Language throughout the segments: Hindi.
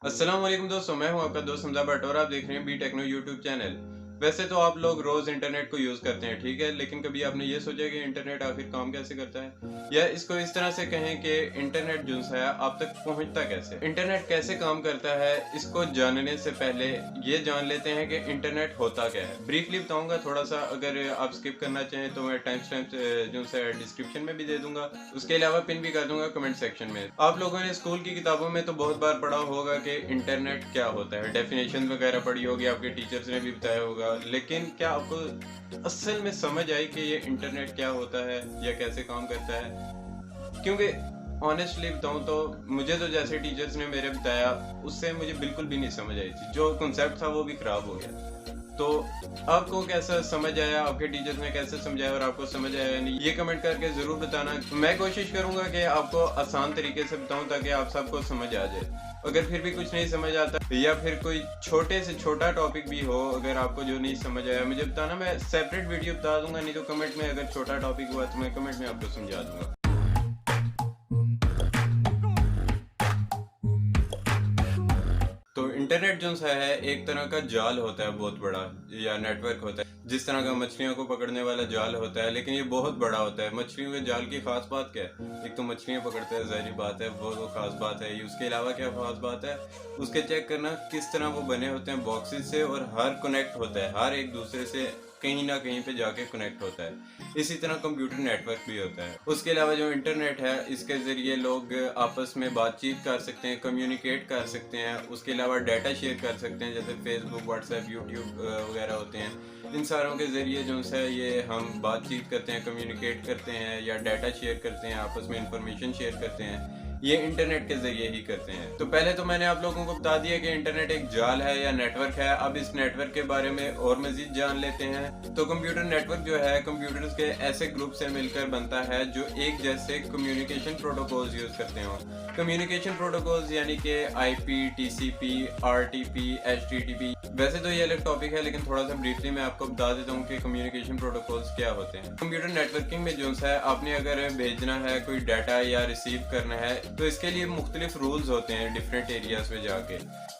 अस्सलाम वालेकुम दोस्तों, मैं हूं आपका दोस्त हमजा भट्ट और आप देख रहे हैं बी टेक्नो यूट्यूब चैनल। वैसे तो आप लोग रोज इंटरनेट को यूज करते हैं, ठीक है, लेकिन कभी आपने ये सोचा कि इंटरनेट आखिर काम कैसे करता है, या इसको इस तरह से कहें कि इंटरनेट जो है आप तक पहुंचता कैसे, इंटरनेट कैसे काम करता है, इसको जानने से पहले ये जान लेते हैं कि इंटरनेट होता क्या है। ब्रीफली बताऊंगा थोड़ा सा, अगर आप स्किप करना चाहें तो मैं टाइम स्टैम्प जो है डिस्क्रिप्शन में भी दे दूंगा, उसके अलावा पिन भी कर दूंगा कमेंट सेक्शन में। आप लोगों ने स्कूल की किताबों में तो बहुत बार पढ़ा होगा कि इंटरनेट क्या होता है, डेफिनेशन वगैरह पढ़ी होगी, आपके टीचर्स ने भी बताया होगा, लेकिन क्या आपको असल में समझ आई कि ये इंटरनेट क्या होता है या कैसे काम करता है? क्योंकि ऑनेस्टली बताऊं तो मुझे तो जैसे टीचर्स ने मेरे बताया उससे मुझे बिल्कुल भी नहीं समझ आई थी, जो कॉन्सेप्ट था वो भी खराब हो गया। तो आपको कैसा समझ आया, आपके टीचर्स ने कैसे समझाया और आपको समझ आया या नहीं, ये कमेंट करके जरूर बताना। मैं कोशिश करूंगा कि आपको आसान तरीके से बताऊं ताकि आप सबको समझ आ जाए। अगर फिर भी कुछ नहीं समझ आता या फिर कोई छोटे से छोटा टॉपिक भी हो, अगर आपको जो नहीं समझ आया मुझे बताना, मैं सेपरेट वीडियो बता दूंगा, नहीं तो कमेंट में अगर छोटा टॉपिक हुआ तो मैं कमेंट में आपको समझा दूंगा। तो इंटरनेट जो सा है एक तरह का जाल होता है, बहुत बड़ा, या नेटवर्क होता है, जिस तरह का मछलियों को पकड़ने वाला जाल होता है, लेकिन ये बहुत बड़ा होता है। मछलियों के जाल की खास बात क्या है? एक तो मछलियां पकड़ते हैं, जाहिर बात है, वो खास बात है। उसके अलावा क्या खास बात है, उसके चेक करना किस तरह वो बने होते हैं बॉक्सेस से, और हर कनेक्ट होता है, हर एक दूसरे से कहीं ना कहीं पे जाके कनेक्ट होता है। इसी तरह कंप्यूटर नेटवर्क भी होता है। उसके अलावा जो इंटरनेट है, इसके जरिए लोग आपस में बातचीत कर सकते हैं, कम्युनिकेट कर सकते हैं, उसके अलावा डाटा शेयर कर सकते हैं, जैसे फेसबुक, व्हाट्सएप, यूट्यूब वगैरह होते हैं। इन सारों के जरिए जो है ये हम बातचीत करते हैं, कम्युनिकेट करते हैं, या डाटा शेयर करते हैं, आपस में इंफॉर्मेशन शेयर करते हैं। ये इंटरनेट के जरिए ही करते हैं। तो पहले तो मैंने आप लोगों को बता दिया कि इंटरनेट एक जाल है या नेटवर्क है। अब इस नेटवर्क के बारे में और मजीद जान लेते हैं। तो कंप्यूटर नेटवर्क जो है कंप्यूटर्स के ऐसे ग्रुप से मिलकर बनता है जो एक जैसे कम्युनिकेशन प्रोटोकॉल्स यूज करते हो। कम्युनिकेशन प्रोटोकॉल्स यानी कि आईपी, टीसीपी, आरटीपी, एचटीटीपी। वैसे तो ये अलग टॉपिक है, लेकिन थोड़ा सा ब्रीफली मैं आपको बता देता हूँ कि कम्युनिकेशन प्रोटोकॉल्स क्या होते हैं। कंप्यूटर नेटवर्किंग में जो है आपने अगर भेजना है कोई डाटा या रिसीव करना है, तो इसके लिए मुख्तलिफ रूल्स होते हैं डिफरेंट एरियाज में जाके।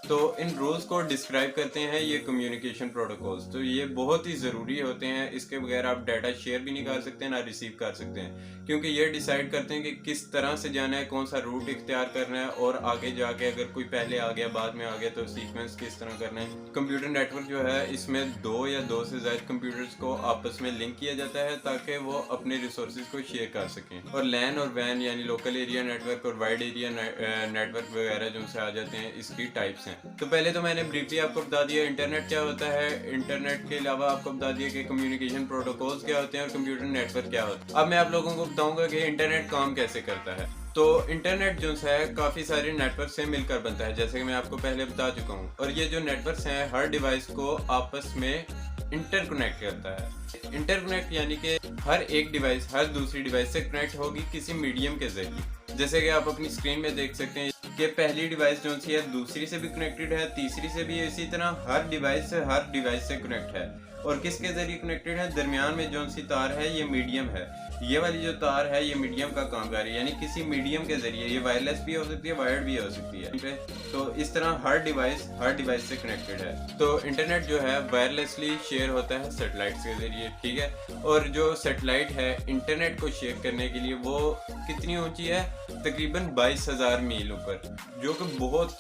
तो इन रूल्स को डिस्क्राइब करते हैं ये कम्युनिकेशन प्रोटोकॉल्स। तो ये बहुत ही ज़रूरी होते हैं, इसके बगैर आप डाटा शेयर भी नहीं कर सकते ना रिसीव कर सकते हैं, क्योंकि ये डिसाइड करते हैं कि किस तरह से जाना है, कौन सा रूट इख्तियार करना है, और आगे जाके अगर कोई पहले आ गया बाद में आ गया तो सीक्वेंस किस तरह करना है। कंप्यूटर नेटवर्क जो है इसमें दो या दो से ज़्यादा कंप्यूटर्स को आपस में लिंक किया जाता है ताकि वो अपने रिसोर्सेज को शेयर कर सकें। और लैन और वैन यानी लोकल एरिया नेटवर्क और वाइड एरिया नेटवर्क वगैरह जो से आ जाते हैं, इसकी टाइप्स हैं। तो पहले तो मैंने ब्रीफली आपको बता दिया इंटरनेट क्या होता है। इंटरनेट के अलावा आपको बता दिया कि कम्युनिकेशन प्रोटोकॉल्स क्या होते हैं और कंप्यूटर नेटवर्क क्या होता है। अब मैं आप लोगों को बताऊंगा कि इंटरनेट काम कैसे करता है। तो इंटरनेट जो है काफ़ी सारे नेटवर्क से मिलकर बनता है, जैसे कि मैं आपको पहले बता चुका हूँ। और ये जो नेटवर्क्स हैं हर डिवाइस को आपस में इंटरकनेक्ट करता है। इंटरकनेक्ट यानी कि हर एक डिवाइस हर दूसरी डिवाइस से कनेक्ट होगी किसी मीडियम के जरिए। जैसे कि आप अपनी स्क्रीन में देख सकते हैं कि पहली डिवाइस जो सी है दूसरी से भी कनेक्टेड है, तीसरी से भी, इसी तरह हर डिवाइस से कनेक्ट है। और किसके जरिए कनेक्टेड है? दरमियान में जो सी तार है ये मीडियम है। ये वाली जो तार है ये मीडियम का काम कर रही है, यानी किसी मीडियम के जरिए, ये वायरलेस भी हो सकती है, वायर्ड भी हो सकती है। तो इस तरह हर डिवाइस से कनेक्टेड है। तो इंटरनेट जो है वायरलेसली शेयर होता है सैटेलाइट्स के जरिए, ठीक है। और जो सैटेलाइट है इंटरनेट को शेयर करने के लिए वो कितनी ऊंची है? तकरीबन 22,000 मील ऊपर, जो कि बहुत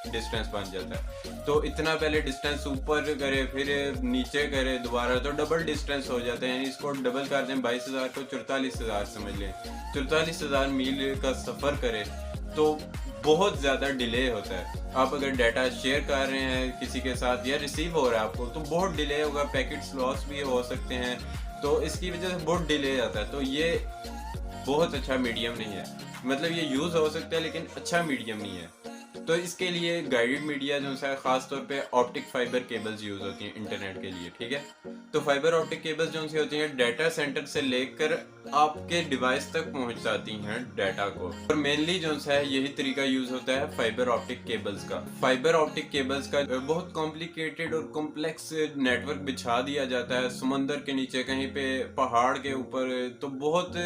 डिस्टेंस बन जाता है। तो इतना पहले डिस्टेंस ऊपर करे फिर नीचे करे दोबारा, तो डबल डिस्टेंस हो जाता है। यानी इसको डबल कर दें, 22,000 को 44,000 समझ लें। 44,000 मील का सफ़र करे तो बहुत ज़्यादा डिले होता है। आप अगर डाटा शेयर कर रहे हैं किसी के साथ या रिसीव हो रहा है आपको, तो बहुत डिले होगा, पैकेट्स लॉस भी हो सकते हैं, तो इसकी वजह से बहुत डिले आता है। तो ये बहुत अच्छा मीडियम नहीं है, मतलब ये यूज़ हो सकता है लेकिन अच्छा मीडियम नहीं है। तो इसके लिए गाइडेड मीडिया जो है खास तौर पे ऑप्टिक फाइबर केबल्स यूज होती हैं इंटरनेट के लिए, ठीक है। तो फाइबर ऑप्टिक केबल्स जो सी होती हैं डाटा सेंटर से लेकर आपके डिवाइस तक पहुंचाती हैं डाटा को। और मेनली जो है यही तरीका यूज होता है फाइबर ऑप्टिक केबल्स का। फाइबर ऑप्टिक केबल्स का बहुत कॉम्प्लिकेटेड और कॉम्प्लेक्स नेटवर्क बिछा दिया जाता है समंदर के नीचे, कहीं पे पहाड़ के ऊपर, तो बहुत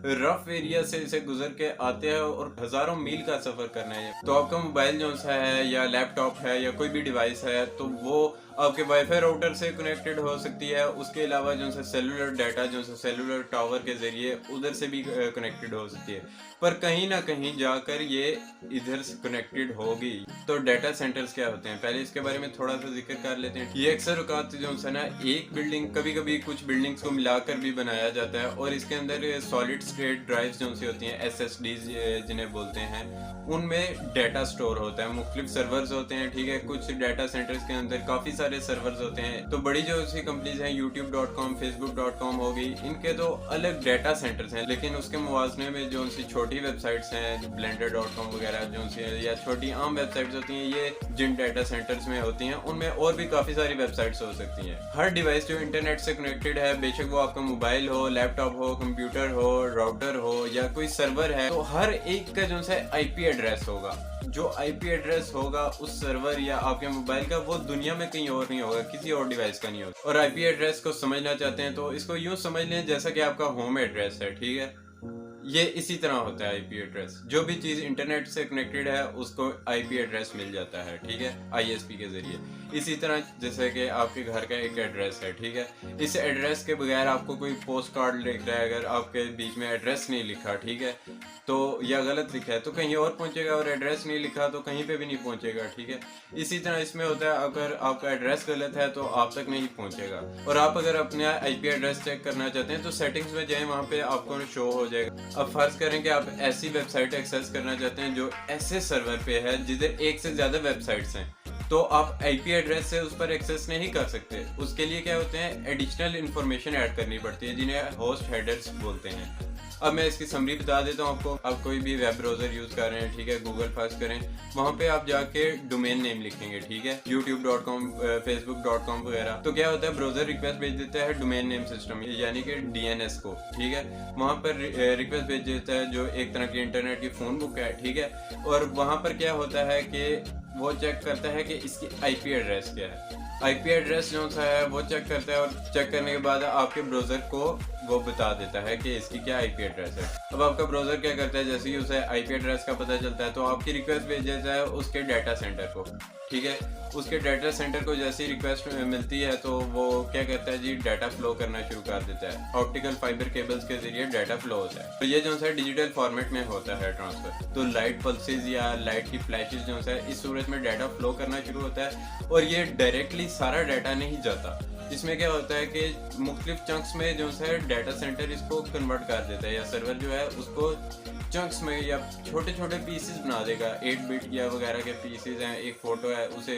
रफ एरिया से इसे गुजर के आते हैं और हजारों मील का सफर करना है, तो आपका मोबाइल जो सा है या लैपटॉप है या कोई भी डिवाइस है तो वो आपके वाईफाई राउटर से कनेक्टेड हो सकती है। उसके अलावा जो सा सेलुलर डाटा जो सा सेलुलर टावर के जरिए उधर से भी कनेक्टेड हो सकती है, पर कहीं ना कहीं जाकर ये इधर से कनेक्टेड होगी। तो डाटा सेंटर्स क्या होते हैं, पहले इसके बारे में थोड़ा सा जिक्र कर लेते हैं। ये अक्सर औकात जो है ना एक बिल्डिंग, कभी कभी कुछ बिल्डिंग्स को मिलाकर भी बनाया जाता है और इसके अंदर सॉलिड स्टेट ड्राइव्स जो सी होती हैं, SSDs जिन्हें बोलते हैं, उनमें डाटा स्टोर होता है। मुख्तलिफ सर्वर्स होते हैं, ठीक है। कुछ डाटा सेंटर्स के अंदर काफी सारे सर्वर्स होते हैं। तो बड़ी जो सी कंपनीज हैं, youtube.com, facebook.com हो गई, इनके तो अलग डाटा सेंटर्स हैं, लेकिन उसके मुवाजने में जो सी छोटी वेबसाइट्स हैं, blender.com वगैरह जो सी या छोटी आम वेबसाइट्स होती हैं, ये जिन डाटा सेंटर्स में होती हैं उनमें और भी काफी सारी वेबसाइट्स हो सकती हैं। हर डिवाइस जो इंटरनेट से कनेक्टेड है, बेशक वो आपका मोबाइल हो, लैपटॉप हो, कंप्यूटर हो, राउटर हो या कोई सर्वर है, तो हर एक का जो सा IP एड्रेस होगा। जो IP एड्रेस होगा उस सर्वर या आपके मोबाइल का, वो दुनिया में कहीं और नहीं होगा, किसी और डिवाइस का नहीं होगा। और IP एड्रेस को समझना चाहते हैं तो इसको यूं समझ लें जैसा कि आपका होम एड्रेस है, ठीक है। ये इसी तरह होता है IP एड्रेस। जो भी चीज़ इंटरनेट से कनेक्टेड है उसको IP एड्रेस मिल जाता है, ठीक है, ISP के जरिए। इसी तरह जैसे कि आपके घर का एक एड्रेस है, ठीक है। इस एड्रेस के बगैर आपको कोई पोस्ट कार्ड लिख रहा है, अगर आपके बीच में एड्रेस नहीं लिखा, ठीक है, तो या गलत लिखा है तो कहीं और पहुंचेगा, और एड्रेस नहीं लिखा तो कहीं पे भी नहीं पहुंचेगा, ठीक है। इसी तरह इसमें होता है, अगर आपका एड्रेस गलत है तो आप तक नहीं पहुंचेगा। और आप अगर अपने IP एड्रेस चेक करना चाहते हैं तो सेटिंग्स में जाएं, वहाँ पे आपको शो हो जाएगा। अब फर्ज करें कि आप ऐसी वेबसाइट एक्सेस करना चाहते हैं जो ऐसे सर्वर पे है जिधर एक से ज्यादा वेबसाइट्स हैं, तो आप IP एड्रेस से उस पर एक्सेस नहीं कर सकते। उसके लिए क्या होते हैं, एडिशनल इन्फॉर्मेशन ऐड करनी पड़ती है, जिन्हें होस्ट हेडर्स बोलते हैं। अब मैं इसकी समरी बता देता हूँ आपको। आप कोई भी वेब ब्राउजर यूज कर रहे हैं, ठीक है, गूगल फर्स्ट करें, वहाँ पे आप जाके डोमेन नेम लिखेंगे, ठीक है, youtube.com, facebook.com वगैरह। तो क्या होता है, ब्राउजर रिक्वेस्ट भेज देता है डोमेन नेम सिस्टम यानी कि DNS को, ठीक है। वहाँ पर रिक्वेस्ट भेज देता है जो एक तरह की इंटरनेट की फोन बुक है, ठीक है। और वहाँ पर क्या होता है कि वो चेक करता है कि इसकी IP एड्रेस क्या है। IP एड्रेस जो सा है वो चेक करता है, और चेक करने के बाद आपके ब्राउजर को वो बता देता है कि इसकी क्या IP एड्रेस है। अब आपका ब्राउजर क्या करता है, जैसे ही उसे IP एड्रेस का पता चलता है तो आपकी रिक्वेस्ट भेज देता है उसके डाटा सेंटर को, ठीक है। उसके डाटा सेंटर को जैसी रिक्वेस्ट मिलती है तो वो क्या करता है जी, डाटा फ्लो करना शुरू कर देता है। ऑप्टिकल फाइबर केबल्स के जरिए डाटा फ्लो होता है। तो ये जो है डिजिटल फॉर्मेट में होता है ट्रांसफर। तो लाइट पल्सेस या लाइट की फ्लैशेस जो है इस सूरत में डाटा फ्लो करना शुरू होता है, और ये डायरेक्टली सारा डाटा नहीं जाता। इसमें क्या होता है कि मुख्तलिफ चंक्स में जो है डाटा सेंटर इसको कन्वर्ट कर देता है, या सर्वर जो है उसको चंक्स में या छोटे छोटे पीसेस बना देगा। 8 बिट या वगैरह के पीसेस हैं, एक फोटो है, उसे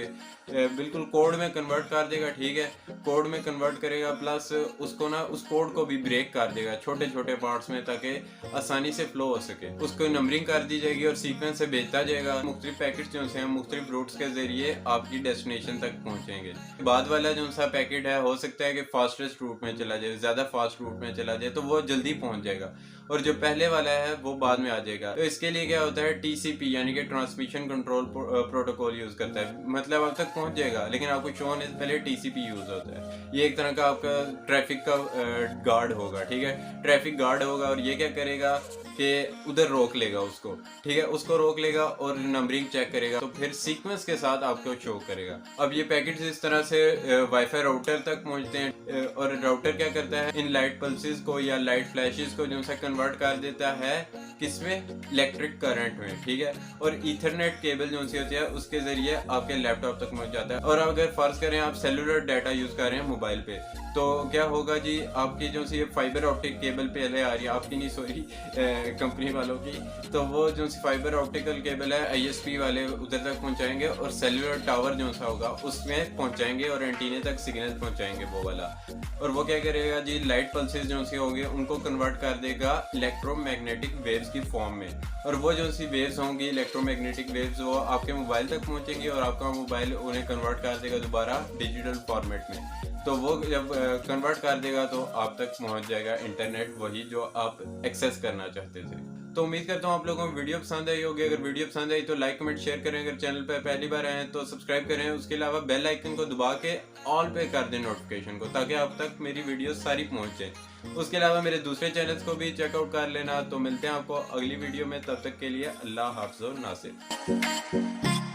बिल्कुल कोड में कन्वर्ट कर देगा, ठीक है। कोड में कन्वर्ट करेगा, प्लस उसको ना उस कोड को भी ब्रेक कर देगा छोटे छोटे पार्ट्स में, ताकि आसानी से फ्लो हो सके। उसको नंबरिंग कर दी जाएगी और सीक्वेंस से भेजता जाएगा। मुख्तलिफ पैकेट जो हैं मुख्तलिफ रूट्स के जरिए आपकी डेस्टिनेशन तक पहुंचेंगे। बाद वाला जो सा पैकेट है हो सकता है कि फास्टेस्ट रूट में चला जाए, ज्यादा फास्ट रूट में चला जाए, तो वो जल्दी पहुंच जाएगा, और जो पहले वाला है वो बाद में आ जाएगा। तो इसके लिए क्या होता है, TCP यानी कि ट्रांसमिशन कंट्रोल प्रोटोकॉल यूज करता है। मतलब अब तक पहुंच जाएगा, लेकिन आपको शो होने से पहले TCP यूज होता है। ये एक तरह का आपका ट्रैफिक का गार्ड होगा, ठीक है, ट्रैफिक गार्ड होगा। और ये क्या करेगा कि उधर रोक लेगा उसको, ठीक है, उसको रोक लेगा और नंबरिंग चेक करेगा, तो फिर सीक्वेंस के साथ आपको शो करेगा। अब ये पैकेट्स इस तरह से वाईफाई राउटर तक पहुंचते हैं, और राउटर क्या करता है, इन लाइट पल्सेस को या लाइट फ्लैशेस को जो सा कन्वर्ट कर देता है किसमें, इलेक्ट्रिक करंट में, ठीक है। और ईथरनेट केबल जो सी होती है उसके जरिए आपके लैपटॉप तक पहुंच जाता है। और अगर फर्ज करें आप सेलुलर डाटा यूज कर रहे हैं मोबाइल पे, तो क्या होगा जी, आपकी जो सी फाइबर ऑप्टिक केबल पहले आ रही है, आपकी नहीं, सॉरी, कंपनी वालों की, तो वो जो सी फाइबर ऑप्टिकल केबल है ISP वाले उधर तक पहुंचाएंगे, और सेलुलर टावर जो सा होगा उसमें पहुंचाएंगे, और एंटीने तक सिग्नल पहुंचाएंगे वो वाला। और वो क्या करेगा जी, लाइट पल्सेस जो सी होंगे उनको कन्वर्ट कर देगा इलेक्ट्रोमैग्नेटिक वेव्स की फॉर्म में। और वो जो सी वेव्स होंगी इलेक्ट्रोमैग्नेटिक वेव्स, वो आपके मोबाइल तक पहुंचेंगी, और आपका मोबाइल उन्हें कन्वर्ट कर देगा दोबारा डिजिटल फॉर्मेट में। तो वो जब कन्वर्ट कर देगा तो आप तक पहुंच जाएगा इंटरनेट, वही जो आप एक्सेस करना चाहते थे। तो उम्मीद करता हूँ आप लोगों को वीडियो पसंद आई होगी। अगर वीडियो पसंद आई तो लाइक कमेंट शेयर करें। अगर चैनल पर पहली बार आए हैं तो सब्सक्राइब करें। उसके अलावा बेल आइकन को दबा के ऑल पे कर दें नोटिफिकेशन को, ताकि आप तक मेरी वीडियो सारी पहुँचे। उसके अलावा मेरे दूसरे चैनल्स को भी चेकआउट कर लेना। तो मिलते हैं आपको अगली वीडियो में, तब तक के लिए अल्लाह हाफ़िज़ और नासिर।